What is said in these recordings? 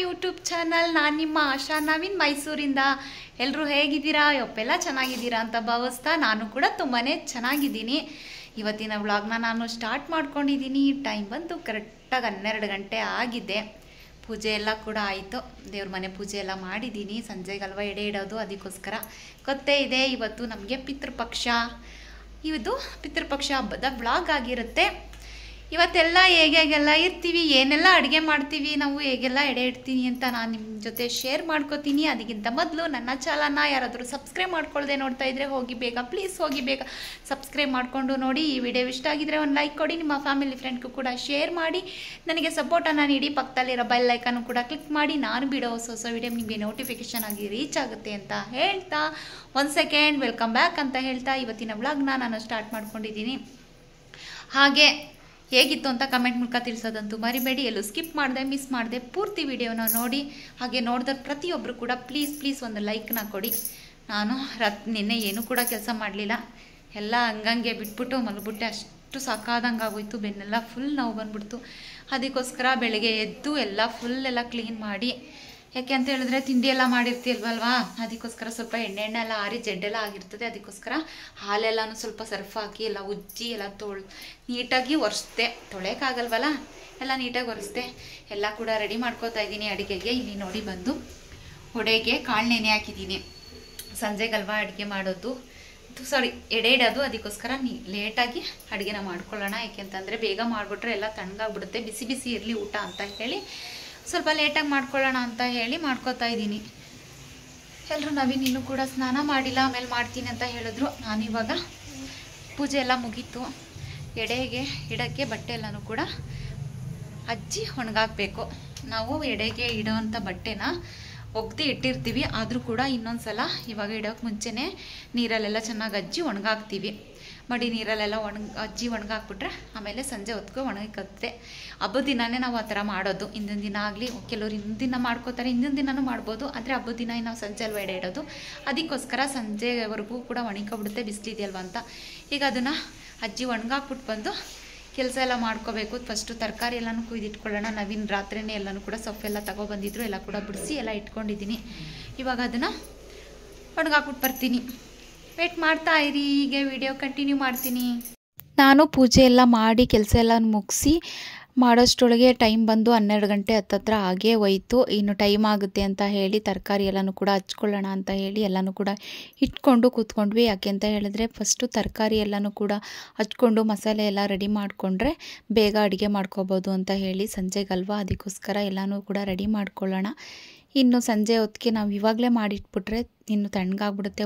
YouTube channel. ನಾನು ನಿಮ್ಮ ಆಶಾ ನವೀನ್ ಮೈಸೂರಿಂದ. ಎಲ್ಲರೂ ಹೇಗಿದ್ದೀರಾ? ಯೊಪ್ಪೆಲ್ಲ ಚೆನ್ನಾಗಿದ್ದೀರಾ ಅಂತ ಭಾವಿಸ್ತಾ ನಾನು ಕೂಡ ತುಂಬಾ ಚೆನ್ನಾಗಿದ್ದೀನಿ. ಇವತ್ತಿನ ವ್ಲಾಗ್ನ ನಾನು ಸ್ಟಾರ್ಟ್ ಮಾಡ್ಕೊಂಡಿದ್ದೀನಿ. ಟೈಮ್ ಬಂದು ಕರೆಕ್ಟಾಗಿ 12 ಗಂಟೆ ಆಗಿದೆ. ಪೂಜೆ ಎಲ್ಲ ಕೂಡ ಆಯಿತು. ದೇವ್ರ ಮನೆ ಪೂಜೆ ಎಲ್ಲ ಮಾಡಿದ್ದೀನಿ. ಸಂಜೆಗಲ್ವ ಎಡೆ ಇಡೋದು, ಅದಕ್ಕೋಸ್ಕರ ಗೊತ್ತೇ ಇದೆ ಇವತ್ತು ನಮಗೆ ಪಿತೃಪಕ್ಷ. ಇದು ಪಿತೃಪಕ್ಷ ಹಬ್ಬದ ವ್ಲಾಗ್ ಆಗಿರುತ್ತೆ. ಇವತ್ತೆಲ್ಲ ಹೇಗೆಲ್ಲ ಇರ್ತೀವಿ, ಏನೆಲ್ಲ ಅಡುಗೆ ಮಾಡ್ತೀವಿ, ನಾವು ಹೇಗೆಲ್ಲ ಎಡೆ ಇಡ್ತೀನಿ ಅಂತ ನಾನು ನಿಮ್ಮ ಜೊತೆ ಶೇರ್ ಮಾಡ್ಕೋತೀನಿ. ಅದಕ್ಕಿಂತ ಮೊದಲು ನನ್ನ ಚಾನಲ್ನ ಯಾರಾದರೂ ಸಬ್ಸ್ಕ್ರೈಬ್ ಮಾಡ್ಕೊಳ್ಳದೆ ನೋಡ್ತಾ ಇದ್ದರೆ ಹೋಗಿ ಬೇಗ, ಪ್ಲೀಸ್ ಹೋಗಿ ಬೇಗ ಸಬ್ಸ್ಕ್ರೈಬ್ ಮಾಡಿಕೊಂಡು ನೋಡಿ. ಈ ವಿಡಿಯೋ ಇಷ್ಟ ಆಗಿದ್ರೆ ಒಂದು ಲೈಕ್ ಕೊಡಿ, ನಿಮ್ಮ ಫ್ಯಾಮಿಲಿ ಫ್ರೆಂಡ್ಗೂ ಕೂಡ ಶೇರ್ ಮಾಡಿ, ನನಗೆ ಸಪೋರ್ಟನ್ನು ನೀಡಿ. ಪಕ್ಕದಲ್ಲಿರೋ ಬೆಲ್ ಐಕನ್ನು ಕೂಡ ಕ್ಲಿಕ್ ಮಾಡಿ, ನಾನು ಬಿಡೋ ಹೊಸ ವಿಡಿಯೋ ನಿಮಗೆ ನೋಟಿಫಿಕೇಷನ್ ಆಗಿ ರೀಚ್ ಆಗುತ್ತೆ ಅಂತ ಹೇಳ್ತಾ, 1 ಸೆಕೆಂಡ್ ವೆಲ್ಕಮ್ ಬ್ಯಾಕ್ ಅಂತ ಹೇಳ್ತಾ ಇವತ್ತಿನ ವ್ಲಾಗ್ನ ನಾನು ಸ್ಟಾರ್ಟ್ ಮಾಡ್ಕೊಂಡಿದ್ದೀನಿ. ಹಾಗೆ ಹೇಗಿತ್ತು ಅಂತ ಕಮೆಂಟ್ ಮೂಲಕ ತಿಳಿಸೋದಂತೂ ಮರಿಬೇಡಿ. ಎಲ್ಲೂ ಸ್ಕಿಪ್ ಮಾಡಿದೆ, ಮಿಸ್ ಮಾಡಿದೆ, ಪೂರ್ತಿ ವಿಡಿಯೋನ ನೋಡಿ. ಹಾಗೆ ನೋಡಿದ್ರೆ ಪ್ರತಿಯೊಬ್ಬರು ಕೂಡ ಪ್ಲೀಸ್ ಒಂದು ಲೈಕ್ನ ಕೊಡಿ. ನಾನು ನಿನ್ನೆ ಏನೂ ಕೂಡ ಕೆಲಸ ಮಾಡಲಿಲ್ಲ, ಎಲ್ಲ ಹಂಗಂಗೆ ಬಿಟ್ಬಿಟ್ಟು ಮಲಗ್ಬಿಟ್ಟೆ. ಅಷ್ಟು ಸಾಕಾದಂಗೆ ಆಗೋಯ್ತು, ಬೆನ್ನೆಲ್ಲ ಫುಲ್ ನೋವು ಬಂದ್ಬಿಡ್ತು. ಅದಕ್ಕೋಸ್ಕರ ಬೆಳಗ್ಗೆ ಎದ್ದು ಎಲ್ಲ ಫುಲ್ಲೆಲ್ಲ ಕ್ಲೀನ್ ಮಾಡಿ, ಯಾಕೆ ಅಂತ ಹೇಳಿದ್ರೆ ತಿಂಡಿ ಎಲ್ಲ ಮಾಡಿರ್ತೀವಲ್ವಾ, ಅದಕ್ಕೋಸ್ಕರ ಸ್ವಲ್ಪ ಎಣ್ಣೆ ಎಲ್ಲ ಆರಿ ಜಡ್ಡೆಲ್ಲ ಆಗಿರ್ತದೆ. ಅದಕ್ಕೋಸ್ಕರ ಹಾಲೆಲ್ಲನೂ ಸ್ವಲ್ಪ ಸರ್ಫ್ ಹಾಕಿ ಎಲ್ಲ ಉಜ್ಜಿ ಎಲ್ಲ ನೀಟಾಗಿ ಒರೆಸ್ದೆ. ತೊಳೆಯೋಕ್ಕಾಗಲ್ವಲ್ಲ, ಎಲ್ಲ ನೀಟಾಗಿ ಒರೆಸ್ದೆ. ಎಲ್ಲ ಕೂಡ ರೆಡಿ ಮಾಡ್ಕೋತಾ ಇದ್ದೀನಿ ಅಡುಗೆಗೆ. ಇಲ್ಲಿ ನೋಡಿ ಬಂದು ಹೊಡೆಗೆ ಕಾಳು ನೆನೆ ಹಾಕಿದ್ದೀನಿ. ಸಂಜೆಗಲ್ವಾ ಅಡುಗೆ ಮಾಡೋದು, ಎಡೆ ಇಡೋದು. ಅದಕ್ಕೋಸ್ಕರ ಲೇಟಾಗಿ ಅಡುಗೆನ ಮಾಡ್ಕೊಳ್ಳೋಣ. ಯಾಕೆಂತಂದರೆ ಬೇಗ ಮಾಡಿಬಿಟ್ರೆ ಎಲ್ಲ ತಣ್ಣಗಾಗ್ಬಿಡುತ್ತೆ. ಬಿಸಿ ಬಿಸಿ ಇರಲಿ ಊಟ ಅಂತ ಹೇಳಿ ಸ್ವಲ್ಪ ಲೇಟಾಗಿ ಮಾಡ್ಕೊಳ್ಳೋಣ ಅಂತ ಹೇಳಿ ಮಾಡ್ಕೋತಾ ಇದ್ದೀನಿ. ಎಲ್ಲರೂ ನವೀನ್ ಇನ್ನೂ ಕೂಡ ಸ್ನಾನ ಮಾಡಿಲ್ಲ, ಆಮೇಲೆ ಮಾಡ್ತೀನಿ ಅಂತ ಹೇಳಿದ್ರು. ನಾನಿವಾಗ ಪೂಜೆ ಎಲ್ಲ ಮುಗೀತು. ಎಡೆಗೆ ಇಡೋಕ್ಕೆ ಬಟ್ಟೆ ಎಲ್ಲನೂ ಕೂಡ ಅಜ್ಜಿ ಒಣಗಾಕಬೇಕು. ನಾವು ಎಡೆಗೆ ಇಡೋವಂಥ ಬಟ್ಟೆನ ಒಗ್ದು ಇಟ್ಟಿರ್ತೀವಿ, ಆದರೂ ಕೂಡ ಇನ್ನೊಂದು ಸಲ ಇವಾಗ ಇಡೋಕ್ಕೆ ಮುಂಚೆನೇ ನೀರಲ್ಲೆಲ್ಲ ಚೆನ್ನಾಗಿ ಅಜ್ಜಿ ಒಣಗಾಕ್ತೀವಿ. ಮಡಿ ನೀರಲ್ಲೆಲ್ಲ ಅಜ್ಜಿ ಒಣಗಾಕ್ಬಿಟ್ರೆ ಆಮೇಲೆ ಸಂಜೆ ಹೊತ್ತಿಗೆ ಒಣಗತ್ತೆ. ಹಬ್ಬದ ದಿನವೇ ನಾವು ಆ ಥರ ಮಾಡೋದು. ಹಿಂದಿನ ದಿನ ಆಗಲಿ, ಕೆಲವರು ಹಿಂದಿನ ದಿನ ಮಾಡ್ಕೋತಾರೆ, ಹಿಂದಿನ ದಿನವೂ ಮಾಡ್ಬೋದು. ಆದರೆ ಹಬ್ಬದ ದಿನ ನಾವು ಸಂಜೆ ಅಲ್ವ ಎಡೆ ಇಡೋದು. ಅದಕ್ಕೋಸ್ಕರ ಸಂಜೆವರೆಗೂ ಕೂಡ ಒಣಗಿಬಿಡುತ್ತೆ, ಬಿಸಿಲಿದೆಯಲ್ವ ಅಂತ. ಈಗ ಅದನ್ನು ಅಜ್ಜಿ ಒಣಗಾಕ್ಬಿಟ್ಟು ಬಂದು ಕೆಲಸ ಎಲ್ಲ ಮಾಡ್ಕೋಬೇಕು. ಫಸ್ಟು ತರಕಾರಿ ಎಲ್ಲನೂ ಕುಯ್ದಿಟ್ಕೊಳ್ಳೋಣ. ನವೀನ್ ರಾತ್ರಿನೇ ಎಲ್ಲನೂ ಕೂಡ ಸೊಪ್ಪೆಲ್ಲ ತಗೊಬಂದಿದ್ರು, ಎಲ್ಲ ಕೂಡ ಬಿಡಿಸಿ ಎಲ್ಲ ಇಟ್ಕೊಂಡಿದ್ದೀನಿ. ಇವಾಗ ಅದನ್ನು ಒಣಗಾಕ್ಬಿಟ್ಟು ಬರ್ತೀನಿ. ವೇಟ್ ಮಾಡ್ತಾ ಇರಿ, ಹೀಗೆ ವಿಡಿಯೋ ಕಂಟಿನ್ಯೂ ಮಾಡ್ತೀನಿ. ನಾನು ಪೂಜೆ ಎಲ್ಲ ಮಾಡಿ ಕೆಲಸ ಎಲ್ಲ ಮುಗಿಸಿ ಮಾಡೋಷ್ಟೊಳಗೆ ಟೈಮ್ ಬಂದು 12 ಗಂಟೆ ಹತ್ತತ್ರ ಆಗೇ ಹೋಯ್ತು. ಇನ್ನು ಟೈಮ್ ಆಗುತ್ತೆ ಅಂತ ಹೇಳಿ ತರಕಾರಿ ಎಲ್ಲನೂ ಕೂಡ ಹಚ್ಕೊಳ್ಳೋಣ ಅಂತ ಹೇಳಿ ಎಲ್ಲನೂ ಕೂಡ ಇಟ್ಕೊಂಡು ಕೂತ್ಕೊಂಡ್ವಿ. ಯಾಕೆ ಅಂತ ಹೇಳಿದ್ರೆ ಫಸ್ಟು ತರಕಾರಿ ಎಲ್ಲನೂ ಕೂಡ ಹಚ್ಕೊಂಡು ಮಸಾಲೆ ಎಲ್ಲ ರೆಡಿ ಮಾಡಿಕೊಂಡ್ರೆ ಬೇಗ ಅಡುಗೆ ಮಾಡ್ಕೋಬೋದು ಅಂತ ಹೇಳಿ ಸಂಜೆಗಲ್ವಾ, ಅದಕ್ಕೋಸ್ಕರ ಎಲ್ಲನೂ ಕೂಡ ರೆಡಿ ಮಾಡ್ಕೊಳ್ಳೋಣ. ಇನ್ನು ಸಂಜೆ ಹೊತ್ತಿಗೆ ನಾವು ಇವಾಗಲೇ ಮಾಡಿಟ್ಬಿಟ್ರೆ ಇನ್ನು ತಣ್ಣಗಾಗ್ಬಿಡುತ್ತೆ,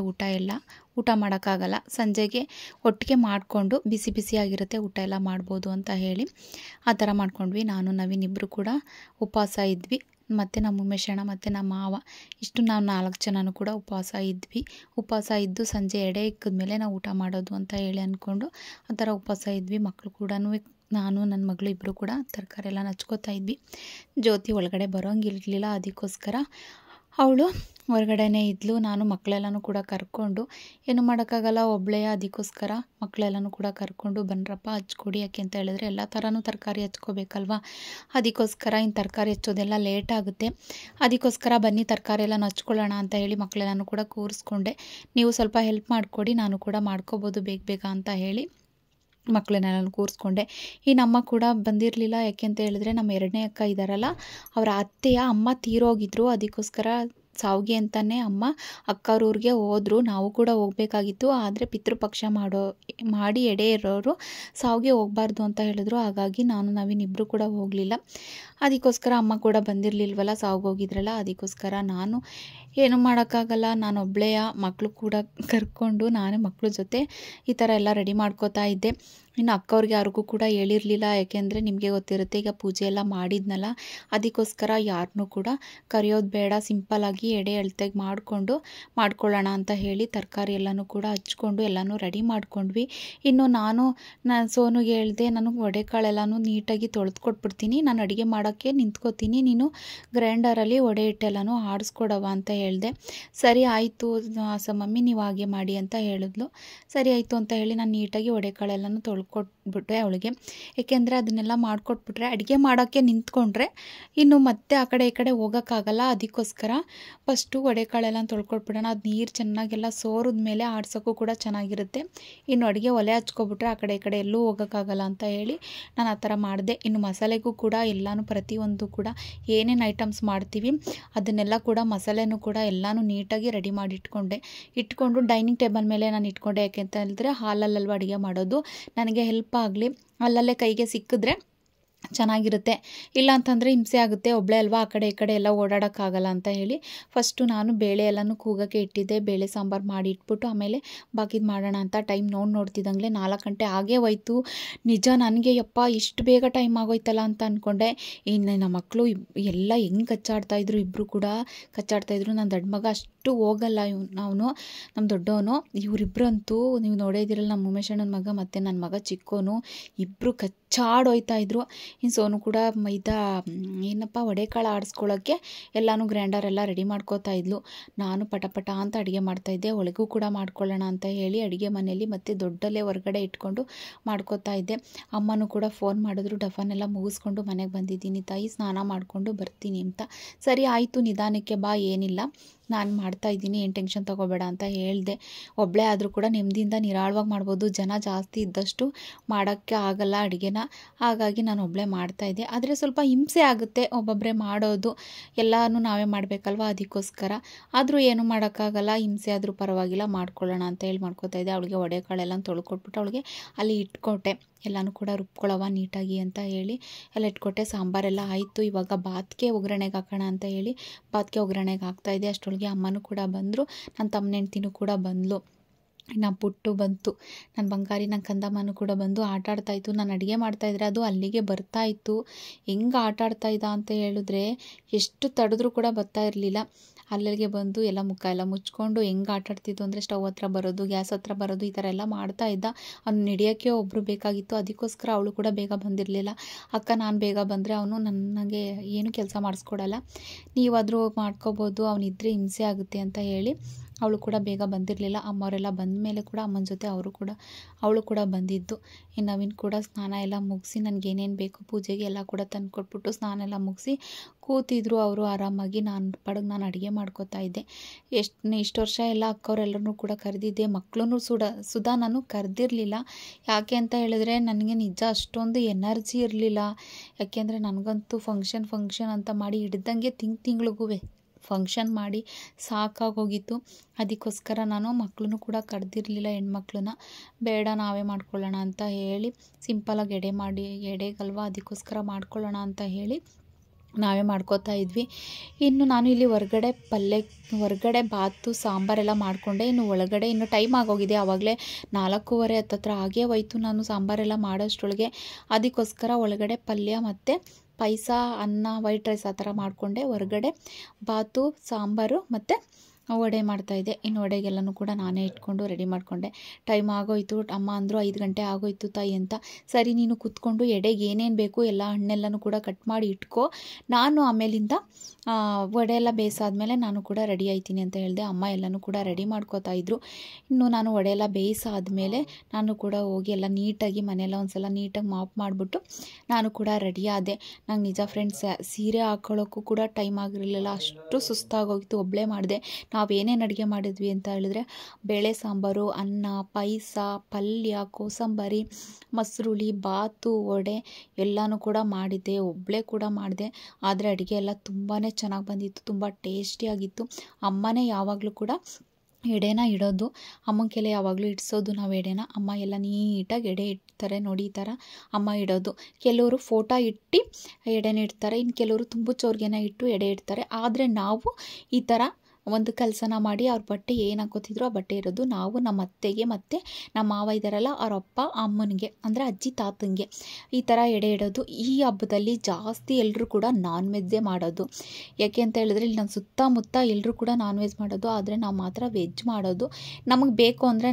ಊಟ ಮಾಡೋಕ್ಕಾಗಲ್ಲ. ಸಂಜೆಗೆ ಒಟ್ಟಿಗೆ ಮಾಡಿಕೊಂಡು ಬಿಸಿ ಬಿಸಿಯಾಗಿರುತ್ತೆ, ಊಟ ಎಲ್ಲ ಮಾಡ್ಬೋದು ಅಂತ ಹೇಳಿ ಆ ಥರ ಮಾಡ್ಕೊಂಡ್ವಿ. ನಾನು ನವೀನ್ ಇಬ್ಬರು ಕೂಡ ಉಪವಾಸ ಇದ್ವಿ, ಮತ್ತು ನಮ್ಮ ಉಮೇಶಣ್ಣ ಮತ್ತು ನಮ್ಮ ಮಾವ, ಇಷ್ಟು ನಾವು 4 ಜನನೂ ಕೂಡ ಉಪವಾಸ ಇದ್ದು ಸಂಜೆ ಎಡೆ ಇಕ್ಕಿದ್ಮೇಲೆ ನಾವು ಊಟ ಮಾಡೋದು ಅಂತ ಹೇಳಿ ಅಂದ್ಕೊಂಡು ಆ ಥರ ಉಪವಾಸ ಇದ್ವಿ. ಮಕ್ಕಳು ಕೂಡ, ನಾನು ನನ್ನ ಮಗಳು ಇಬ್ಬರು ಕೂಡ ತರಕಾರಿ ಎಲ್ಲ ಹಚ್ಕೋತಾ ಇದ್ವಿ. ಜ್ಯೋತಿ ಒಳಗಡೆ ಬರೋಂಗಿರಲಿಲ್ಲ, ಅದಕ್ಕೋಸ್ಕರ ಅವಳು ಹೊರಗಡೆನೇ ಇದ್ಲು. ನಾನು ಮಕ್ಕಳೆಲ್ಲನೂ ಕೂಡ ಕರ್ಕೊಂಡು, ಏನು ಮಾಡೋಕ್ಕಾಗಲ್ಲ ಒಬ್ಬಳೇ, ಅದಕ್ಕೋಸ್ಕರ ಮಕ್ಕಳೆಲ್ಲನೂ ಕೂಡ ಕರ್ಕೊಂಡು ಬನ್ರಪ್ಪ ಹಚ್ಕೊಡಿ. ಯಾಕೆ ಅಂತ ಹೇಳಿದ್ರೆ ಎಲ್ಲ ಥರನೂ ತರಕಾರಿ ಹಚ್ಕೋಬೇಕಲ್ವ, ಅದಕ್ಕೋಸ್ಕರ ಇನ್ನು ತರಕಾರಿ ಹಚ್ಚೋದೆಲ್ಲ ಲೇಟ್ ಆಗುತ್ತೆ. ಅದಕ್ಕೋಸ್ಕರ ಬನ್ನಿ ತರಕಾರಿ ಎಲ್ಲ ಹಚ್ಕೊಳ್ಳೋಣ ಅಂತ ಹೇಳಿ ಮಕ್ಕಳೆಲ್ಲನೂ ಕೂಡ ಕೂರಿಸ್ಕೊಂಡೆ. ನೀವು ಸ್ವಲ್ಪ ಹೆಲ್ಪ್ ಮಾಡಿಕೊಡಿ, ನಾನು ಕೂಡ ಮಾಡ್ಕೋಬೋದು ಬೇಗ ಅಂತ ಹೇಳಿ ಮಕ್ಕಳನ್ನೆಲ್ಲ ಕೂರಿಸ್ಕೊಂಡೆ. ಈ ನಮ್ಮ ಕೂಡ ಬಂದಿರಲಿಲ್ಲ. ಯಾಕೆ ಅಂತ ಹೇಳಿದ್ರೆ ನಮ್ಮ 2ನೇ ಅಕ್ಕ ಇದ್ದಾರಲ್ಲ, ಅವರ ಅತ್ತೆಯ ಅಮ್ಮ ತೀರೋಗಿದ್ರು. ಅದಕ್ಕೋಸ್ಕರ ಸಾವಿಗೆ ಅಂತಲೇ ಅಮ್ಮ ಅಕ್ಕವ್ರೂರಿಗೆ ಹೋದರು. ನಾವು ಕೂಡ ಹೋಗಬೇಕಾಗಿತ್ತು, ಆದರೆ ಪಿತೃಪಕ್ಷ ಮಾಡಿ ಎಡೆ ಇರೋರು ಸಾವಿಗೆ ಹೋಗಬಾರ್ದು ಅಂತ ಹೇಳಿದ್ರು. ಹಾಗಾಗಿ ನಾನು ನವೀನ್ ಇಬ್ಬರು ಕೂಡ ಹೋಗಲಿಲ್ಲ. ಅದಕ್ಕೋಸ್ಕರ ಅಮ್ಮ ಕೂಡ ಬಂದಿರಲಿಲ್ವಲ್ಲ, ಸಾವಿಗೆ ಹೋಗಿದ್ರಲ್ಲ, ಅದಕ್ಕೋಸ್ಕರ ನಾನು ಏನೂ ಮಾಡೋಕ್ಕಾಗಲ್ಲ, ನಾನು ಒಬ್ಬಳೆಯ ಮಕ್ಕಳು ಕೂಡ ಕರ್ಕೊಂಡು ನಾನೇ ಮಕ್ಕಳ ಜೊತೆ ಈ ಥರ ಎಲ್ಲ ರೆಡಿ ಮಾಡ್ಕೋತಾ ಇದ್ದೆ. ಇನ್ನು ಅಕ್ಕವ್ರಿಗೆ ಯಾರಿಗೂ ಕೂಡ ಹೇಳಿರಲಿಲ್ಲ. ಯಾಕೆಂದರೆ ನಿಮಗೆ ಗೊತ್ತಿರುತ್ತೆ, ಈಗ ಪೂಜೆ ಎಲ್ಲ ಮಾಡಿದ್ನಲ್ಲ, ಅದಕ್ಕೋಸ್ಕರ ಯಾರನ್ನೂ ಕೂಡ ಕರೆಯೋದು ಬೇಡ, ಸಿಂಪಲ್ಲಾಗಿ ಎಡೆ ಅಳತೆಗೆ ಮಾಡ್ಕೊಳ್ಳೋಣ ಅಂತ ಹೇಳಿ ತರಕಾರಿ ಎಲ್ಲನೂ ಕೂಡ ಹಚ್ಕೊಂಡು ಎಲ್ಲನೂ ರೆಡಿ ಮಾಡ್ಕೊಂಡ್ವಿ. ಇನ್ನು ನಾನು ಸೋನುಗೆ ಹೇಳಿದೆ, ನನಗೆ ವಡೆಕಾಳೆಲ್ಲನೂ ನೀಟಾಗಿ ತೊಳೆದು ಕೊಟ್ಬಿಡ್ತೀನಿ, ನಾನು ಅಡುಗೆ ಮಾಡೋಕ್ಕೆ ನಿಂತ್ಕೋತೀನಿ, ನೀನು ಗ್ರೈಂಡರಲ್ಲಿ ವಡೆ ಹಿಟ್ಟೆಲ್ಲನೂ ಆಡಿಸ್ಕೊಡವ ಅಂತ ಹೇಳಿದೆ. ಸರಿ ಆಯಿತು ಮಮ್ಮಿ, ನೀವು ಹಾಗೆ ಮಾಡಿ ಅಂತ ಹೇಳಿದ್ಲು. ಸರಿ ಆಯಿತು ಅಂತ ಹೇಳಿ ನಾನು ನೀಟಾಗಿ ವಡೆಕಾಳೆಲ್ಲನೂ ತೊಳ್ಕೊಂಡು ತೊಳ್ಕೊಟ್ಬಿಟ್ಟೆ ಅವಳಿಗೆ. ಏಕೆಂದರೆ ಅದನ್ನೆಲ್ಲ ಮಾಡಿಕೊಟ್ಬಿಟ್ರೆ ಅಡುಗೆ ಮಾಡೋಕ್ಕೆ ನಿಂತ್ಕೊಂಡ್ರೆ ಇನ್ನು ಮತ್ತೆ ಆ ಕಡೆ ಈ ಕಡೆ ಹೋಗೋಕ್ಕಾಗಲ್ಲ. ಅದಕ್ಕೋಸ್ಕರ ಫಸ್ಟು ಒಡೆಕಾಳೆಲ್ಲ ತೊಳ್ಕೊಟ್ಬಿಡೋಣ. ಅದು ನೀರು ಚೆನ್ನಾಗೆಲ್ಲ ಸೋರಿದ ಮೇಲೆ ಆಡ್ಸೋಕ್ಕೂ ಕೂಡ ಚೆನ್ನಾಗಿರುತ್ತೆ. ಇನ್ನು ಅಡುಗೆ ಒಲೆ ಹಚ್ಕೊಬಿಟ್ರೆ ಆ ಕಡೆ ಈ ಕಡೆ ಎಲ್ಲೂ ಹೋಗೋಕ್ಕಾಗಲ್ಲ ಅಂತ ಹೇಳಿ ನಾನು ಆ ಥರ ಮಾಡಿದೆ. ಇನ್ನು ಮಸಾಲೆಗೂ ಕೂಡ ಎಲ್ಲನೂ ಪ್ರತಿಯೊಂದು ಕೂಡ ಏನೇನು ಐಟಮ್ಸ್ ಮಾಡ್ತೀವಿ ಅದನ್ನೆಲ್ಲ ಕೂಡ ಮಸಾಲೆನೂ ಕೂಡ ಎಲ್ಲನೂ ನೀಟಾಗಿ ರೆಡಿ ಮಾಡಿ ಇಟ್ಕೊಂಡು ಡೈನಿಂಗ್ ಟೇಬಲ್ ಮೇಲೆ ನಾನು ಇಟ್ಕೊಂಡೆ. ಯಾಕೆ ಅಂತ ಹೇಳಿದ್ರೆ ಹಾಲಲ್ಲಲ್ವ ಅಡುಗೆ ಮಾಡೋದು, ನನಗೆ ಹೆಲ್ಪ್ ಆಗಲಿ, ಅಲ್ಲಲ್ಲೇ ಕೈಗೆ ಸಿಕ್ಕಿದ್ರೆ ಚೆನ್ನಾಗಿರುತ್ತೆ. ಇಲ್ಲ ಅಂತಂದರೆ ಹಿಂಸೆ ಆಗುತ್ತೆ, ಒಬ್ಬಳೇ ಅಲ್ವಾ ಆ ಕಡೆ ಈ ಕಡೆ ಎಲ್ಲ ಓಡಾಡೋಕ್ಕಾಗಲ್ಲ ಅಂತ ಹೇಳಿ ಫಸ್ಟು ನಾನು ಬೇಳೆ ಎಲ್ಲನೂ ಕೂಗೋಕ್ಕೆ ಇಟ್ಟಿದ್ದೆ. ಬೇಳೆ ಸಾಂಬಾರು ಮಾಡಿ ಇಟ್ಬಿಟ್ಟು ಆಮೇಲೆ ಬಾಕಿದು ಮಾಡೋಣ ಅಂತ ಟೈಮ್ ನೋಡ್ತಿದ್ದಂಗೆ 4 ಗಂಟೆ ಆಗೇ ಹೋಯ್ತು. ನಿಜ ನನಗೆ ಯಪ್ಪ ಇಷ್ಟು ಬೇಗ ಟೈಮ್ ಆಗೋಯ್ತಲ್ಲ ಅಂತ ಅಂದ್ಕೊಂಡೆ. ಇನ್ನು ನಮ್ಮ ಮಕ್ಕಳು ಎಲ್ಲ ಹೆಂಗೆ ಕಚ್ಚಾಡ್ತಾಯಿದ್ರು, ಇಬ್ಬರು ಕೂಡ ಕಚ್ಚಾಡ್ತಾಯಿದ್ರು. ನನ್ನ ದೊಡ್ಡ ಮಗ ಅಷ್ಟು ಹೋಗಲ್ಲ, ಅವನು ನಮ್ಮ ದೊಡ್ಡವನು. ಇವರಿಬ್ಬರು ಅಂತೂ ನೀವು ನೋಡೋದಿರಲ್ಲ, ನಮ್ಮ ಉಮೇಶಣ್ಣನ ಮಗ ಮತ್ತು ನನ್ನ ಮಗ ಚಿಕ್ಕೋನು ಇಬ್ಬರು ಕಚ್ಚಾಡೋಯ್ತಾಯಿದ್ರು. ಇನ್ನು ಸೋನು ಕೂಡ ಒಡೆಕಾಳು ಆಡಿಸ್ಕೊಳ್ಳೋಕ್ಕೆ ಎಲ್ಲನೂ ಗ್ರೈಂಡರೆಲ್ಲ ರೆಡಿ ಮಾಡ್ಕೋತಾ ಇದ್ಲು. ನಾನು ಪಟ ಅಂತ ಅಡುಗೆ ಮಾಡ್ತಾಯಿದ್ದೆ. ಒಳಗೂ ಕೂಡ ಮಾಡ್ಕೊಳ್ಳೋಣ ಅಂತ ಹೇಳಿ ಅಡುಗೆ ಮನೆಯಲ್ಲಿ ಮತ್ತು ದೊಡ್ಡಲ್ಲೇ ಹೊರಗಡೆ ಇಟ್ಕೊಂಡು ಮಾಡ್ಕೋತಾ ಇದ್ದೆ. ಅಮ್ಮನೂ ಕೂಡ ಫೋನ್ ಮಾಡಿದ್ರು, ಡಫನೆಲ್ಲ ಮುಗಿಸ್ಕೊಂಡು ಮನೆಗೆ ಬಂದಿದ್ದೀನಿ ತಾಯಿ, ಸ್ನಾನ ಮಾಡಿಕೊಂಡು ಬರ್ತೀನಿ ಅಂತ. ಸರಿ ಆಯಿತು, ನಿಧಾನಕ್ಕೆ ಬಾ, ಏನಿಲ್ಲ ನಾನು ಮಾಡ್ತಾಯಿದ್ದೀನಿ, ಏನು ಟೆನ್ಷನ್ ತೊಗೋಬೇಡ ಅಂತ ಹೇಳಿದೆ. ಒಬ್ಬಳೇ ಆದರೂ ಕೂಡ ನೆಮ್ಮದಿಯಿಂದ ನಿರಾಳವಾಗಿ ಮಾಡ್ಬೋದು. ಜನ ಜಾಸ್ತಿ ಇದ್ದಷ್ಟು ಮಾಡೋಕ್ಕೆ ಆಗಲ್ಲ ಅಡುಗೆನ, ಹಾಗಾಗಿ ನಾನು ಒಬ್ಬಳೇ ಮಾಡ್ತಾಯಿದ್ದೆ. ಆದರೆ ಸ್ವಲ್ಪ ಹಿಂಸೆ ಆಗುತ್ತೆ ಒಬ್ಬೊಬ್ಬರೇ ಮಾಡೋದು, ಎಲ್ಲನೂ ನಾವೇ ಮಾಡಬೇಕಲ್ವ, ಅದಕ್ಕೋಸ್ಕರ. ಆದರೂ ಏನು ಮಾಡೋಕ್ಕಾಗಲ್ಲ, ಹಿಂಸೆ ಆದರೂ ಪರವಾಗಿಲ್ಲ ಮಾಡ್ಕೊಳ್ಳೋಣ ಅಂತ ಹೇಳಿ ಮಾಡ್ಕೋತಾ ಇದ್ದೆ. ಅವಳಿಗೆ ಒಡೆಕಾಳೆಲ್ಲ ತೊಳ್ಕೊಟ್ಬಿಟ್ಟು ಅವಳಿಗೆ ಅಲ್ಲಿ ಇಟ್ಕೊಟ್ಟೆ. ಎಲ್ಲನೂ ಕೂಡ ರುಬ್ಕೊಳ್ಳೋವ ನೀಟಾಗಿ ಅಂತ ಹೇಳಿ ಎಲ್ಲ ಇಟ್ಕೊಟ್ಟೆ. ಸಾಂಬಾರೆಲ್ಲ ಆಯಿತು. ಇವಾಗ ಬಾತ್ಗೆ ಒಗ್ಗರಣೆಗೆ ಹಾಕೋಣ ಅಂತ ಹೇಳಿ ಬಾತ್ಗೆ ಒಗ್ಗರಣೆಗೆ ಹಾಕ್ತಾಯಿದ್ದೆ. ಅಷ್ಟೊಳಗೆ ಅಮ್ಮನೂ ಕೂಡ ಬಂದರು, ನನ್ನ ತಮ್ಮನ ಹೆಂಡ್ತಿನೂ ಕೂಡ ಬಂದಳು. ಇನ್ನು ಪುಟ್ಟು ಬಂತು, ನನ್ನ ಬಂಗಾರಿ, ನನ್ನ ಕಂದಮ್ಮನೂ ಕೂಡ ಬಂದು ಆಟ ಆಡ್ತಾಯಿತ್ತು. ನಾನು ಅಡುಗೆ ಮಾಡ್ತಾಯಿದ್ರೆ ಅದು ಅಲ್ಲಿಗೆ ಬರ್ತಾಯಿತ್ತು. ಹೆಂಗೆ ಆಟ ಆಡ್ತಾಯಿದ್ದ ಅಂತ ಹೇಳಿದ್ರೆ ಎಷ್ಟು ತಡೆದ್ರೂ ಕೂಡ ಬರ್ತಾ ಇರಲಿಲ್ಲ. ಅಲ್ಲಿಗೆ ಬಂದು ಎಲ್ಲ ಮುಖ ಎಲ್ಲ ಮುಚ್ಕೊಂಡು ಹೆಂಗೆ ಆಟ ಆಡ್ತಿದ್ದು ಅಂದರೆ ಸ್ಟವ್ ಹತ್ರ ಬರೋದು, ಗ್ಯಾಸ್ ಹತ್ರ ಬರೋದು, ಈ ಥರ ಎಲ್ಲ ಮಾಡ್ತಾಯಿದ್ದ. ಅವ್ನು ನಡೆಯೋಕ್ಕೆ ಒಬ್ಬರು ಬೇಕಾಗಿತ್ತು, ಅದಕ್ಕೋಸ್ಕರ ಅವಳು ಕೂಡ ಬೇಗ ಬಂದಿರಲಿಲ್ಲ. ಅಕ್ಕ ನಾನು ಬೇಗ ಬಂದರೆ ಅವನು ನನಗೆ ಏನು ಕೆಲಸ ಮಾಡಿಸ್ಕೊಡಲ್ಲ, ನೀವಾದರೂ ಮಾಡ್ಕೋಬೋದು, ಅವನಿದ್ರೆ ಹಿಂಸೆ ಆಗುತ್ತೆ ಅಂತ ಹೇಳಿ ಅವಳು ಕೂಡ ಬೇಗ ಬಂದಿರಲಿಲ್ಲ. ಅಮ್ಮವರೆಲ್ಲ ಬಂದ ಮೇಲೆ ಕೂಡ ಅಮ್ಮನ ಜೊತೆ ಅವಳು ಕೂಡ ಬಂದಿದ್ದು. ಇನ್ನು ನವೀನ್ ಕೂಡ ಸ್ನಾನ ಎಲ್ಲ ಮುಗಿಸಿ ನನಗೇನೇನು ಬೇಕು ಪೂಜೆಗೆ ಎಲ್ಲ ಕೂಡ ತಂದು ಕೊಟ್ಬಿಟ್ಟು ಸ್ನಾನ ಎಲ್ಲ ಮುಗಿಸಿ ಕೂತಿದ್ರು ಅವರು ಆರಾಮಾಗಿ. ನಾನು ಅಡುಗೆ ಮಾಡ್ಕೋತಾ ಇದ್ದೆ. ಇಷ್ಟು ವರ್ಷ ಎಲ್ಲ ಅಕ್ಕವರೆಲ್ಲರೂ ಕೂಡ ಕರೆದಿದ್ದೆ, ಮಕ್ಕಳೂ ಸುಧಾ ನಾನು ಕರೆದಿರಲಿಲ್ಲ. ಯಾಕೆ ಅಂತ ಹೇಳಿದ್ರೆ ನನಗೆ ನಿಜ ಅಷ್ಟೊಂದು ಎನರ್ಜಿ ಇರಲಿಲ್ಲ. ಯಾಕೆಂದರೆ ನನಗಂತೂ ಫಂಕ್ಷನ್ ಅಂತ ಮಾಡಿ ಹಿಡ್ದಂಗೆ ತಿಂಗಳಿಗೂ ಫಂಕ್ಷನ್ ಮಾಡಿ ಸಾಕಾಗೋಗಿತ್ತು. ಅದಕ್ಕೋಸ್ಕರ ನಾನು ಮಕ್ಕಳನ್ನು ಕೂಡ ಕರೆದಿರಲಿಲ್ಲ, ಹೆಣ್ಮಕ್ಳನ್ನ. ಬೇಡ ನಾವೇ ಮಾಡ್ಕೊಳ್ಳೋಣ ಅಂತ ಹೇಳಿ ಸಿಂಪಲಾಗಿ ಎಡೆಗಲ್ವ, ಅದಕ್ಕೋಸ್ಕರ ಮಾಡ್ಕೊಳ್ಳೋಣ ಅಂತ ಹೇಳಿ ನಾವೇ ಮಾಡ್ಕೋತಾ ಇದ್ವಿ. ಇನ್ನು ನಾನು ಇಲ್ಲಿ ಹೊರಗಡೆ ಬಾತು ಸಾಂಬಾರೆಲ್ಲ ಮಾಡಿಕೊಂಡೆ. ಇನ್ನು ಒಳಗಡೆ ಇನ್ನು ಟೈಮ್ ಆಗೋಗಿದೆ, ಆವಾಗಲೇ 4:15 ಹತ್ತತ್ರ ಆಗೇ ಹೋಯ್ತು ನಾನು ಸಾಂಬಾರೆಲ್ಲ ಮಾಡೋಷ್ಟರೊಳಗೆ. ಅದಕ್ಕೋಸ್ಕರ ಒಳಗಡೆ ಪಲ್ಯ ಮತ್ತು ಪಾಯಸ, ಅನ್ನ, ವೈಟ್ ರೈಸ್ ಆ ಥರ ಮಾಡಿಕೊಂಡೆ. ಹೊರಗಡೆ ಬಾತು, ಸಾಂಬಾರು ಮತ್ತು ವಡೆ ಮಾಡ್ತಾಯಿದ್ದೆ. ಇನ್ನು ವಡೆಗೆಲ್ಲನೂ ಕೂಡ ನಾನೇ ಇಟ್ಕೊಂಡು ರೆಡಿ ಮಾಡಿಕೊಂಡೆ. ಟೈಮ್ ಆಗೋಯ್ತು. ಅಮ್ಮ ಅಂದರು 5 ಗಂಟೆ ಆಗೋಯ್ತು ತಾಯಿ ಅಂತ. ಸರಿ ನೀನು ಕೂತ್ಕೊಂಡು ಎಡೆಗೆ ಏನೇನು ಬೇಕು ಎಲ್ಲ ಹಣ್ಣೆಲ್ಲನೂ ಕೂಡ ಕಟ್ ಮಾಡಿ ಇಟ್ಕೋ, ನಾನು ಆಮೇಲಿಂದ ವಡೆ ಎಲ್ಲ ಬೇಯಿಸಾದ್ಮೇಲೆ ನಾನು ಕೂಡ ರೆಡಿ ಆಯ್ತೀನಿ ಅಂತ ಹೇಳಿದೆ. ಅಮ್ಮ ಎಲ್ಲನೂ ಕೂಡ ರೆಡಿ ಮಾಡ್ಕೋತಾ ಇದ್ರು. ಇನ್ನು ನಾನು ವಡೆ ಎಲ್ಲ ಬೇಯಿಸಾದ್ಮೇಲೆ ನಾನು ಕೂಡ ಹೋಗಿ ಎಲ್ಲ ನೀಟಾಗಿ ಮನೆಯೆಲ್ಲ ಒಂದು ಸಲ ನೀಟಾಗಿ ಮಾಪ್ ಮಾಡಿಬಿಟ್ಟು ನಾನು ಕೂಡ ರೆಡಿ ಆದೆ. ನಂಗೆ ನಿಜ ಫ್ರೆಂಡ್ಸ್, ಸೀರೆ ಹಾಕ್ಕೊಳ್ಳೋಕ್ಕೂ ಕೂಡ ಟೈಮ್ ಆಗಿರಲಿಲ್ಲ, ಅಷ್ಟು ಸುಸ್ತಾಗೋಗಿತ್ತು. ಒಬ್ಬಳೇ ಮಾಡಿದೆ. ನಾವೇನೇನು ಅಡುಗೆ ಮಾಡಿದ್ವಿ ಅಂತ ಹೇಳಿದ್ರೆ ಬೇಳೆ ಸಾಂಬಾರು, ಅನ್ನ, ಪಾಯಸ, ಪಲ್ಯ, ಕೋಸಂಬರಿ, ಮೊಸರುಳಿ, ಬಾತು, ವಡೆ ಎಲ್ಲನೂ ಕೂಡ ಮಾಡಿದ್ದೆ. ಒಬ್ಬಳೇ ಕೂಡ ಮಾಡಿದೆ. ಆದರೆ ಅಡುಗೆ ಎಲ್ಲ ತುಂಬಾ ಚೆನ್ನಾಗಿ ಬಂದಿತ್ತು, ತುಂಬ ಟೇಸ್ಟಿಯಾಗಿತ್ತು. ಅಮ್ಮನೇ ಯಾವಾಗಲೂ ಕೂಡ ಎಡೆನ ಇಡೋದು, ಅಮ್ಮನ ಕೆಲೆ ಯಾವಾಗಲೂ ಇಡಿಸೋದು ನಾವು ಎಡೆನ. ಅಮ್ಮ ಎಲ್ಲ ನೀಟಾಗಿ ಎಡೆ ಇಡ್ತಾರೆ ನೋಡಿ, ಈ ಥರ ಅಮ್ಮ ಇಡೋದು. ಕೆಲವರು ಫೋಟೋ ಇಟ್ಟು ಎಡೆನ ಇಡ್ತಾರೆ, ಇನ್ನು ಕೆಲವರು ತುಂಬುಚೋರ್ಗೆನ ಇಟ್ಟು ಎಡೆ ಇಡ್ತಾರೆ. ಆದರೆ ನಾವು ಈ ಥರ ಒಂದು ಕೆಲಸನ ಮಾಡಿ ಅವ್ರ ಬಟ್ಟೆ ಏನು ಹಾಕೋತಿದ್ರು ಆ ಬಟ್ಟೆ ಇರೋದು. ನಾವು ನಮ್ಮ ಅತ್ತೆಗೆ ಮತ್ತು ನಮ್ಮ ಮಾವ ಇದ್ದಾರಲ್ಲ ಅವ್ರ ಅಪ್ಪ ಅಮ್ಮನಿಗೆ ಅಂದರೆ ಅಜ್ಜಿ ತಾತಂಗೆ ಈ ಥರ ಎಡೆ ಇಡೋದು. ಈ ಹಬ್ಬದಲ್ಲಿ ಜಾಸ್ತಿ ಎಲ್ಲರೂ ಕೂಡ ನಾನ್ ವೆಜ್ಜೇ ಮಾಡೋದು. ಯಾಕೆ ಅಂತ ಹೇಳಿದ್ರೆ ಇಲ್ಲಿ ನನ್ನ ಸುತ್ತಮುತ್ತ ಎಲ್ಲರೂ ಕೂಡ ನಾನ್ ವೆಜ್ ಮಾಡೋದು, ಆದರೆ ನಾವು ಮಾತ್ರ ವೆಜ್ ಮಾಡೋದು. ನಮಗೆ ಬೇಕು ಅಂದರೆ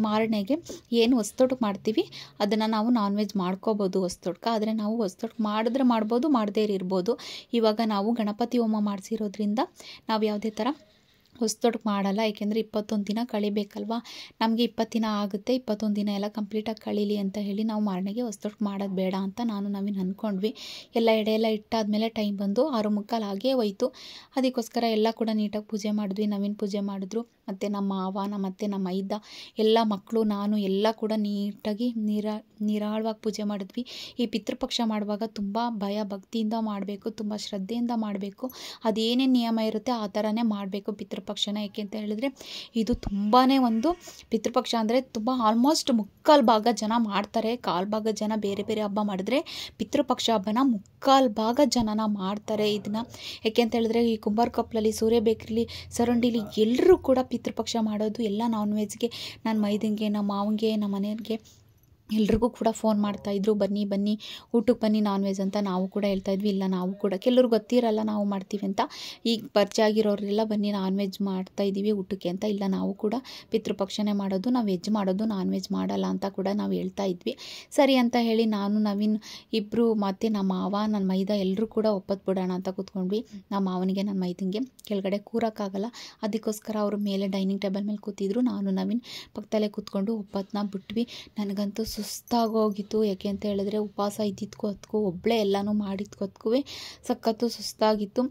ಮಾರನೆಗೆ ಏನು ಹೊಸ್ತೊಟ್ಗೆ ಮಾಡ್ತೀವಿ ಅದನ್ನು ನಾವು ನಾನ್ ವೆಜ್ ಮಾಡ್ಕೋಬೋದು ಹೊಸ್ತೊಟ್ಕ. ಆದರೆ ನಾವು ಹೊಸ್ತೊಟ್ಕೆ ಮಾಡಿದ್ರೆ ಮಾಡ್ಬೋದು, ಮಾಡದೇ ಇರ್ಬೋದು. ಇವಾಗ ನಾವು ಗಣಪತಿ ಹೋಮ ಮಾಡಿಸಿರೋದ್ರಿಂದ ನಾವು ಯಾವುದೇ ಥರ ಹೊಸದೊಡ್ಗೆ ಮಾಡಲ್ಲ. ಏಕೆಂದರೆ 21 ದಿನ ಕಳಿಬೇಕಲ್ವ, ನಮಗೆ 20 ದಿನ ಆಗುತ್ತೆ, 21 ದಿನ ಎಲ್ಲ ಕಂಪ್ಲೀಟಾಗಿ ಕಳೀಲಿ ಅಂತ ಹೇಳಿ ನಾವು ಮಾರನೆಗೆ ಹೊಸದೊಡ್ಗೆ ಮಾಡೋದು ಬೇಡ ಅಂತ ನಾನು ನವೀನ್ ಅಂದ್ಕೊಂಡ್ವಿ. ಎಲ್ಲ ಎಡೆ ಎಲ್ಲ ಇಟ್ಟಾದಮೇಲೆ ಟೈಮ್ ಬಂದು 6:45 ಆಗೇ ಹೋಯ್ತು. ಅದಕ್ಕೋಸ್ಕರ ಎಲ್ಲ ಕೂಡ ನೀಟಾಗಿ ಪೂಜೆ ಮಾಡಿದ್ವಿ. ನವೀನ್ ಪೂಜೆ ಮಾಡಿದ್ರು, ಮತ್ತು ನಮ್ಮ ಮಾವ, ನಮ್ಮ ಅತ್ತೆ, ನಮ್ಮ ಮೈದ ಎಲ್ಲ ಮಕ್ಕಳು, ನಾನು ಎಲ್ಲ ಕೂಡ ನೀಟಾಗಿ ನಿರಾಳವಾಗಿ ಪೂಜೆ ಮಾಡಿದ್ವಿ. ಈ ಪಿತೃಪಕ್ಷ ಮಾಡುವಾಗ ತುಂಬ ಭಯ ಭಕ್ತಿಯಿಂದ ಮಾಡಬೇಕು, ತುಂಬ ಶ್ರದ್ಧೆಯಿಂದ ಮಾಡಬೇಕು. ಅದೇನೇ ನಿಯಮ ಇರುತ್ತೆ ಆ ಥರನೇ ಮಾಡಬೇಕು ಪಿತೃಪಕ್ಷನ. ಏಕೆ ಅಂತ ಹೇಳಿದ್ರೆ ಇದು ತುಂಬಾ ಒಂದು ಪಿತೃಪಕ್ಷ ಅಂದರೆ ತುಂಬ ಆಲ್ಮೋಸ್ಟ್ ಮುಕ್ಕಾಲು ಭಾಗ ಜನ ಮಾಡ್ತಾರೆ. ಕಾಲು ಭಾಗ ಜನ ಬೇರೆ ಬೇರೆ ಹಬ್ಬ ಮಾಡಿದ್ರೆ ಪಿತೃಪಕ್ಷ ಹಬ್ಬನ ಮುಕ್ಕಾಲು ಭಾಗ ಜನನ ಮಾಡ್ತಾರೆ ಇದನ್ನ. ಏಕೆ ಅಂತ ಹೇಳಿದ್ರೆ ಈ ಕುಂಬಾರಕೊಪ್ಪಲಲ್ಲಿ, ಸೂರ್ಯಬೇಕ್ರಿಲಿ, ಸರಂಡಿಲಿ ಎಲ್ಲರೂ ಕೂಡ ಪಿತೃಪಕ್ಷ ಮಾಡೋದು ಎಲ್ಲ ನಾನ್ ವೆಜ್ಗೆ. ನನ್ನ ಮೈದಂಗೆ, ನಮ್ಮ ಮಾವಂಗೆ, ನಮ್ಮ ಮನೆಯವ್ರಿಗೆ ಎಲ್ರಿಗೂ ಕೂಡ ಫೋನ್ ಮಾಡ್ತಾಯಿದ್ರು, ಬನ್ನಿ ಬನ್ನಿ ಊಟಕ್ಕೆ ಬನ್ನಿ ನಾನ್ ವೆಜ್ ಅಂತ. ನಾವು ಕೂಡ ಹೇಳ್ತಾಯಿದ್ವಿ ಇಲ್ಲ ನಾವು ಕೂಡ, ಕೆಲವ್ರು ಗೊತ್ತಿರಲ್ಲ ನಾವು ಮಾಡ್ತೀವಿ ಅಂತ. ಈಗ ಪರಿಚಯ ಆಗಿರೋರೆಲ್ಲ ಬನ್ನಿ ನಾನ್ ವೆಜ್ ಮಾಡ್ತಾಯಿದ್ದೀವಿ ಊಟಕ್ಕೆ ಅಂತ. ಇಲ್ಲ ನಾವು ಕೂಡ ಪಿತೃಪಕ್ಷನೇ ಮಾಡೋದು, ನಾವು ವೆಜ್ ಮಾಡೋದು, ನಾನ್ ವೆಜ್ ಮಾಡಲ್ಲ ಅಂತ ಕೂಡ ನಾವು ಹೇಳ್ತಾ ಇದ್ವಿ. ಸರಿ ಅಂತ ಹೇಳಿ ನಾನು ನವೀನ್ ಇಬ್ಬರು ಮತ್ತು ನಮ್ಮ ಮಾವ, ನನ್ನ ಮೈದ ಎಲ್ಲರೂ ಕೂಡ ಒಪ್ಪತ್ಬಿಡೋಣ ಅಂತ ಕೂತ್ಕೊಂಡ್ವಿ. ನಮ್ಮ ಮಾವನಿಗೆ, ನನ್ನ ಮೈದಂಗೆ ಕೆಳಗಡೆ ಕೂರೋಕ್ಕಾಗಲ್ಲ, ಅದಕ್ಕೋಸ್ಕರ ಅವರು ಮೇಲೆ ಡೈನಿಂಗ್ ಟೇಬಲ್ ಮೇಲೆ ಕೂತಿದ್ರು. ನಾನು ನವೀನ್ ಪಕ್ಕದಲ್ಲೇ ಕೂತ್ಕೊಂಡು ಒಪ್ಪತ್ತನ್ನ ಬಿಟ್ವಿ. ನನಗಂತೂ ಸುಸ್ತಾಗೋಗಿತ್ತು. ಯಾಕೆ ಅಂತ ಹೇಳಿದ್ರೆ ಉಪವಾಸ ಇದ್ದಿದ್ಕೋತ್ಗೂ ಒಬ್ಬಳೇ ಎಲ್ಲನೂ ಮಾಡಿದ್ಕೋತ್ಗೂ ಸಖತ್ತು ಸುಸ್ತಾಗಿತ್ತು.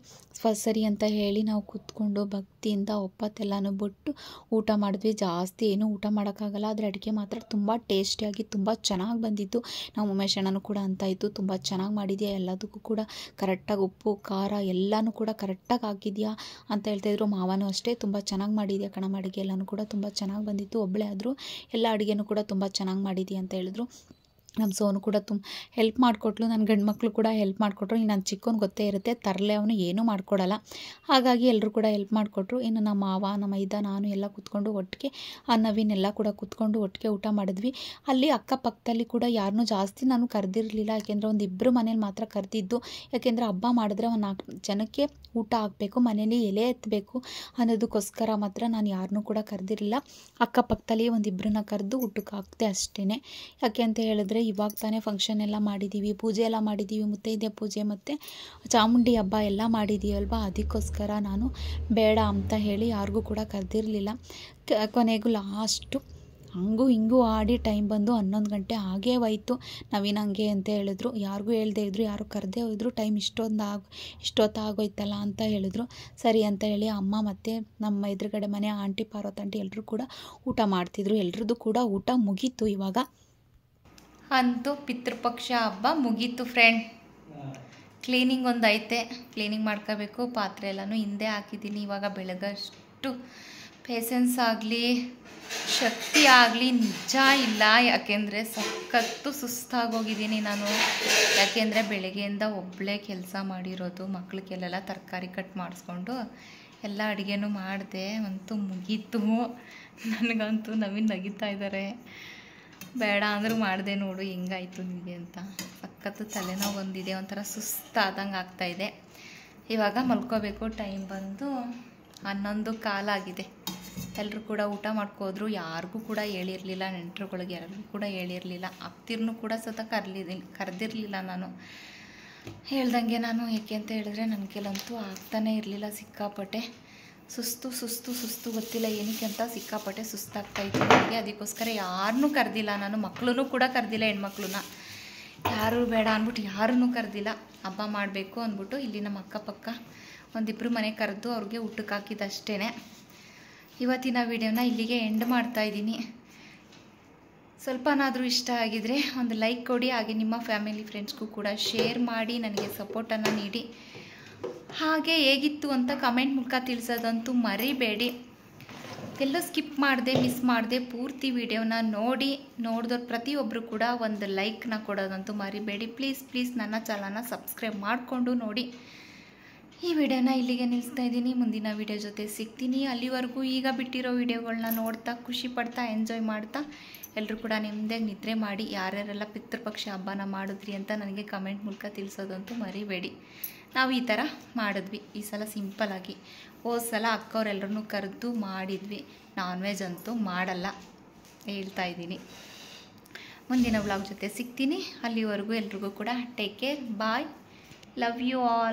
ಸರಿ ಅಂತ ಹೇಳಿ ನಾವು ಕೂತ್ಕೊಂಡು ಭಕ್ತಿಯಿಂದ ಒಪ್ಪತ್ತೆಲ್ಲನೂ ಬಿಟ್ಟು ಊಟ ಮಾಡಿದ್ವಿ. ಜಾಸ್ತಿ ಏನೂ ಊಟ ಮಾಡೋಕ್ಕಾಗಲ್ಲ, ಆದರೆ ಅಡುಗೆ ಮಾತ್ರ ತುಂಬ ಟೇಸ್ಟಿಯಾಗಿ ತುಂಬ ಚೆನ್ನಾಗಿ ಬಂದಿತ್ತು. ನಾವು ಉಮೇಶ್ ಅಣ್ಣನೂ ಕೂಡ ಅಂತ ಇತ್ತು, ತುಂಬ ಚೆನ್ನಾಗಿ ಮಾಡಿದ್ಯಾ, ಎಲ್ಲದಕ್ಕೂ ಕೂಡ ಕರೆಕ್ಟಾಗಿ ಉಪ್ಪು ಖಾರ ಎಲ್ಲನೂ ಕೂಡ ಕರೆಕ್ಟಾಗಿ ಹಾಕಿದ್ಯಾ ಅಂತ ಹೇಳ್ತಾಯಿದ್ರು. ಮಾವನೂ ಅಷ್ಟೇ ತುಂಬ ಚೆನ್ನಾಗಿ ಮಾಡಿದ್ಯಾ ಕಣಮ್ಮ, ಅಡುಗೆ ಎಲ್ಲನೂ ಕೂಡ ತುಂಬ ಚೆನ್ನಾಗಿ ಬಂದಿತ್ತು. ಒಬ್ಬಳೇ ಆದರೂ ಎಲ್ಲ ಅಡುಗೆನೂ ಕೂಡ ತುಂಬ ಚೆನ್ನಾಗಿ ಮಾಡಿದ್ಯಾ ಅಂತ ಹೇಳಿದ್ರು. ನಮ್ಮ ಸೋನು ಕೂಡ ಹೆಲ್ಪ್ ಮಾಡಿಕೊಟ್ಲು, ನನ್ನ ಗಂಡು ಮಕ್ಕಳು ಕೂಡ ಹೆಲ್ಪ್ ಮಾಡಿಕೊಟ್ರು. ಇನ್ನು ನನ್ನ ಚಿಕ್ಕವನು ಗೊತ್ತೇ ಇರುತ್ತೆ, ತರಲೆ ಅವನು ಏನೂ ಮಾಡ್ಕೊಡಲ್ಲ, ಹಾಗಾಗಿ ಎಲ್ಲರೂ ಕೂಡ ಹೆಲ್ಪ್ ಮಾಡಿಕೊಟ್ರು. ಇನ್ನು ನಮ್ಮ ಮಾವ, ನಮ್ಮ ಮೈದ, ನಾನು ಎಲ್ಲ ಕೂತ್ಕೊಂಡು ಒಟ್ಟಿಗೆ, ನವೀನ್ ಎಲ್ಲ ಕೂಡ ಕೂತ್ಕೊಂಡು ಒಟ್ಟಿಗೆ ಊಟ ಮಾಡಿದ್ವಿ. ಅಲ್ಲಿ ಅಕ್ಕಪಕ್ಕದಲ್ಲಿ ಕೂಡ ಯಾರನ್ನೂ ಜಾಸ್ತಿ ನಾನು ಕರೆದಿರಲಿಲ್ಲ, ಯಾಕೆಂದರೆ ಒಂದು ಇಬ್ಬರು ಮನೇಲಿ ಮಾತ್ರ ಕರೆದಿದ್ದು. ಯಾಕೆಂದರೆ ಹಬ್ಬ ಮಾಡಿದ್ರೆ ಒಂದು 4 ಜನಕ್ಕೆ ಊಟ ಹಾಕಬೇಕು, ಮನೇಲಿ ಎಲೆ ಎತ್ತಬೇಕು ಅನ್ನೋದಕ್ಕೋಸ್ಕರ ಮಾತ್ರ ನಾನು ಯಾರನ್ನೂ ಕೂಡ ಕರೆದಿರಲಿಲ್ಲ. ಅಕ್ಕಪಕ್ಕದಲ್ಲಿ ಒಂದಿಬ್ಬರನ್ನ ಕರೆದು ಊಟಕ್ಕೆ ಹಾಕ್ತೆ ಅಷ್ಟೇ. ಯಾಕೆ ಅಂತ ಹೇಳಿದ್ರೆ ಇವಾಗ ತಾನೇ ಫಂಕ್ಷನ್ ಎಲ್ಲ ಮಾಡಿದ್ದೀವಿ, ಪೂಜೆ ಎಲ್ಲ ಮಾಡಿದ್ದೀವಿ, ಮುತ್ತೈದೆ ಪೂಜೆ ಮತ್ತು ಚಾಮುಂಡಿ ಹಬ್ಬ ಎಲ್ಲ ಮಾಡಿದ್ದೀವಲ್ವ, ಅದಕ್ಕೋಸ್ಕರ ನಾನು ಬೇಡ ಅಂತ ಹೇಳಿ ಯಾರಿಗೂ ಕೂಡ ಕರೆದಿರಲಿಲ್ಲ. ಕೊನೆಗೂ ಲಾಸ್ಟು ಹಂಗೂ ಹಿಂಗೂ ಆಡಿ ಟೈಮ್ ಬಂದು 11 ಗಂಟೆ ಆಗೇ ಹೋಯ್ತು. ನವೀನ್ ಹಂಗೆ ಅಂತ ಹೇಳಿದ್ರು, ಯಾರಿಗೂ ಹೇಳ್ದೇ ಇದ್ರು, ಯಾರು ಕರೆದೇ ಹೋದ್ರು, ಟೈಮ್ ಇಷ್ಟೊತ್ತಾಗೋಯ್ತಲ್ಲ ಅಂತ ಹೇಳಿದ್ರು. ಸರಿ ಅಂತ ಹೇಳಿ ಅಮ್ಮ ಮತ್ತು ನಮ್ಮ ಎದುರುಗಡೆ ಮನೆ ಆಂಟಿ, ಪಾರ್ವತಂಟಿ ಎಲ್ಲರೂ ಕೂಡ ಊಟ ಮಾಡ್ತಿದ್ರು. ಎಲ್ರದ್ದು ಕೂಡ ಊಟ ಮುಗೀತು. ಇವಾಗ ಅಂತೂ ಪಿತೃಪಕ್ಷ ಹಬ್ಬ ಮುಗೀತು ಫ್ರೆಂಡ್. ಕ್ಲೀನಿಂಗ್ ಒಂದು ಐತೆ, ಕ್ಲೀನಿಂಗ್ ಮಾಡ್ಕೋಬೇಕು. ಪಾತ್ರೆ ಎಲ್ಲನೂ ಹಿಂದೆ ಹಾಕಿದ್ದೀನಿ. ಇವಾಗ ಬೆಳಗಷ್ಟು ಪೇಷನ್ಸ್ ಆಗಲಿ ಶಕ್ತಿ ಆಗಲಿ ನಿಜ ಇಲ್ಲ, ಯಾಕೆಂದರೆ ಸಖತ್ತು ಸುಸ್ತಾಗೋಗಿದ್ದೀನಿ ನಾನು. ಯಾಕೆಂದರೆ ಬೆಳಗ್ಗೆಯಿಂದ ಒಬ್ಬಳೇ ಕೆಲಸ ಮಾಡಿರೋದು, ಮಕ್ಳಿಗೆಲ್ಲ ತರಕಾರಿ ಕಟ್ ಮಾಡಿಸ್ಕೊಂಡು ಎಲ್ಲ ಅಡುಗೆನೂ ಮಾಡಿದೆ. ಅಂತೂ ಮುಗೀತು. ನನಗಂತೂ ನವೀನ್ ನಗಿತಾ ಇದ್ದಾರೆ, ಬೇಡ ಅಂದರೂ ಮಾಡಿದೆ ನೋಡು ಹೆಂಗಾಯ್ತು ನಿಮಗೆ ಅಂತ. ಸಖತ್ತು ತಲೆನೋವು ಬಂದಿದೆ, ಒಂಥರ ಸುಸ್ತಾದಂಗೆ ಆಗ್ತಾಯಿದೆ. ಇವಾಗ ಮಲ್ಕೋಬೇಕು. ಟೈಮ್ ಬಂದು 11:15 ಆಗಿದೆ. ಎಲ್ಲರೂ ಕೂಡ ಊಟ ಮಾಡ್ಕೋದ್ರು. ಯಾರಿಗೂ ಕೂಡ ಹೇಳಿರಲಿಲ್ಲ, ನೆಂಟರುಗಳಿಗೆ ಯಾರಿಗೂ ಕೂಡ ಹೇಳಿರಲಿಲ್ಲ. ಅತ್ತಿರನು ಕೂಡ ಕರೆದಿರಲಿಲ್ಲ ನಾನು ಹೇಳ್ದಂಗೆ ನಾನು. ಏಕೆ ಅಂತ ಹೇಳಿದ್ರೆ ನನಗೆಲ್ಲಂತೂ ಆಗ್ತಾನೇ ಇರಲಿಲ್ಲ, ಸಿಕ್ಕಾಪಟ್ಟೆ ಸುಸ್ತು ಗೊತ್ತಿಲ್ಲ ಏನಕ್ಕೆ ಅಂತ ಸಿಕ್ಕಾಪಟ್ಟೆ ಸುಸ್ತಾಗ್ತಾಯಿತ್ತು ನನಗೆ. ಅದಕ್ಕೋಸ್ಕರ ಯಾರನ್ನೂ ಕರೆದಿಲ್ಲ ನಾನು, ಮಕ್ಕಳನ್ನೂ ಕೂಡ ಕರೆದಿಲ್ಲ, ಹೆಣ್ಮಕ್ಳನ್ನ ಯಾರೂ ಬೇಡ ಅಂದ್ಬಿಟ್ಟು ಯಾರನ್ನೂ ಕರೆದಿಲ್ಲ. ಹಬ್ಬ ಮಾಡಬೇಕು ಅಂದ್ಬಿಟ್ಟು ಇಲ್ಲಿ ನಮ್ಮ ಅಕ್ಕಪಕ್ಕ ಒಂದಿಬ್ಬರು ಮನೆ ಕರೆದು ಅವ್ರಿಗೆ ಊಟಕ್ಕೆ ಹಾಕಿದ್ದಷ್ಟೇ. ಇವತ್ತಿನ ವಿಡಿಯೋನ ಇಲ್ಲಿಗೆ ಎಂಡ್ ಮಾಡ್ತಾಯಿದ್ದೀನಿ. ಸ್ವಲ್ಪನಾದರೂ ಇಷ್ಟ ಆಗಿದರೆ ಒಂದು ಲೈಕ್ ಕೊಡಿ, ಹಾಗೆ ನಿಮ್ಮ ಫ್ಯಾಮಿಲಿ ಫ್ರೆಂಡ್ಸ್ಗೂ ಕೂಡ ಶೇರ್ ಮಾಡಿ ನನಗೆ ಸಪೋರ್ಟನ್ನು ನೀಡಿ. ಹಾಗೆ ಹೇಗಿತ್ತು ಅಂತ ಕಮೆಂಟ್ ಮೂಲಕ ತಿಳಿಸೋದಂತೂ ಮರಿಬೇಡಿ. ಎಲ್ಲೋ ಸ್ಕಿಪ್ ಮಾಡಿದೆ, ಮಿಸ್ ಮಾಡಿದೆ, ಪೂರ್ತಿ ವಿಡಿಯೋನ ನೋಡಿದವ್ರು ಪ್ರತಿಯೊಬ್ಬರು ಕೂಡ ಒಂದು ಲೈಕ್ನ ಕೊಡೋದಂತೂ ಮರಿಬೇಡಿ. ಪ್ಲೀಸ್ ನನ್ನ ಚಾನಲ್ನ ಸಬ್ಸ್ಕ್ರೈಬ್ ಮಾಡಿಕೊಂಡು ನೋಡಿ. ಈ ವಿಡಿಯೋನ ಇಲ್ಲಿಗೆ ನಿಲ್ಲಿಸ್ತಾ ಇದ್ದೀನಿ. ಮುಂದಿನ ವಿಡಿಯೋ ಜೊತೆ ಸಿಗ್ತೀನಿ. ಅಲ್ಲಿವರೆಗೂ ಈಗ ಬಿಟ್ಟಿರೋ ವಿಡಿಯೋಗಳನ್ನ ನೋಡ್ತಾ, ಖುಷಿ ಪಡ್ತಾ, ಎಂಜಾಯ್ ಮಾಡ್ತಾ ಎಲ್ಲರೂ ಕೂಡ ನಿಮ್ಮದೇ ನಿದ್ರೆ ಮಾಡಿ. ಯಾರ್ಯಾರೆಲ್ಲ ಪಿತೃಪಕ್ಷ ಹಬ್ಬನ ಮಾಡಿದ್ರಿ ಅಂತ ನನಗೆ ಕಮೆಂಟ್ ಮೂಲಕ ತಿಳಿಸೋದಂತೂ ಮರಿಬೇಡಿ. ನಾವು ಈ ಥರ ಮಾಡಿದ್ವಿ ಈ ಸಲ ಸಿಂಪಲ್ಲಾಗಿ. ಹೋದ ಸಲ ಅಕ್ಕವ್ರೆಲ್ಲರನ್ನೂ ಕರೆದು ಮಾಡಿದ್ವಿ. ನಾನ್ ವೆಜ್ ಅಂತೂ ಮಾಡಲ್ಲ, ಹೇಳ್ತಾ ಇದ್ದೀನಿ. ಮುಂದಿನ ವ್ಲಾಗ್ ಜೊತೆ ಸಿಗ್ತೀನಿ. ಅಲ್ಲಿವರೆಗೂ ಎಲ್ರಿಗೂ ಕೂಡ take care, bye, love you all.